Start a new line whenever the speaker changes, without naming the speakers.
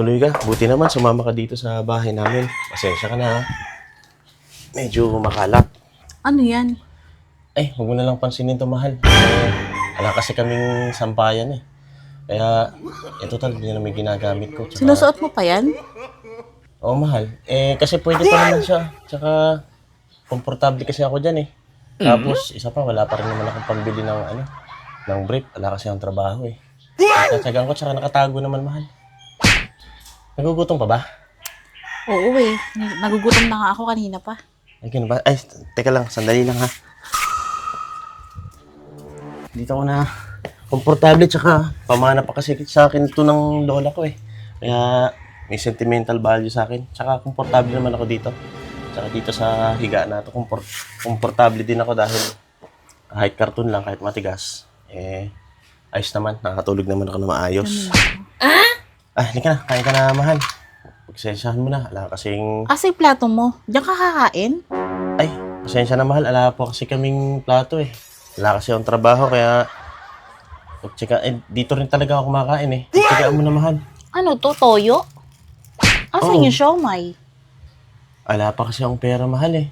Tuloy ka. Buti naman, sumama ka dito sa bahay namin. Pasensya ka na, ha? Medyo makalat.
Ano yan?
Ay, huwag mo na lang pansinin to, mahal. Wala kasi kaming sampayan, eh. Kaya, ito talaga na may ginagamit ko. Tsaka,
Sinusuot mo pa yan?
oo, mahal. Kasi pwede pa naman siya. Tsaka, komportable kasi ako dyan, eh. Tapos, isa pa, wala pa rin naman akong pambili ng brief. Wala kasi ang trabaho, eh. Tatsagaan ko, tsaka nakatago naman, mahal. Nagugutom pa ba?
Oo eh. Nagugutom na nga ako kanina pa.
Ay, ganun ba? Ay, teka lang, sandali lang, ha. Dito ako na komportable, tsaka pamana pa kasi sa akin ito ng lola ko, eh. Kaya, may sentimental value sa akin. Tsaka, komportable naman ako dito. Tsaka dito sa higa na ito, komportable din ako dahil kahit karton lang, kahit matigas, ayos naman. Nakakatulog naman ako na maayos. Hindi ka na. Kain ka na, mahal. Pagsensyahan mo na. Ala kasing...
Asa yung plato mo? Diyan ka kakain?
Ay, pasensya na, mahal. Ala po kasi kaming plato, eh. Wala kasi akong trabaho, kaya... dito rin talaga ako kumakain, eh. Pagtsagaan mo na, mahal.
Ano to? Toyo? Asa
Oo.
yung siomay?
Ala pa kasi akong pera, mahal, eh.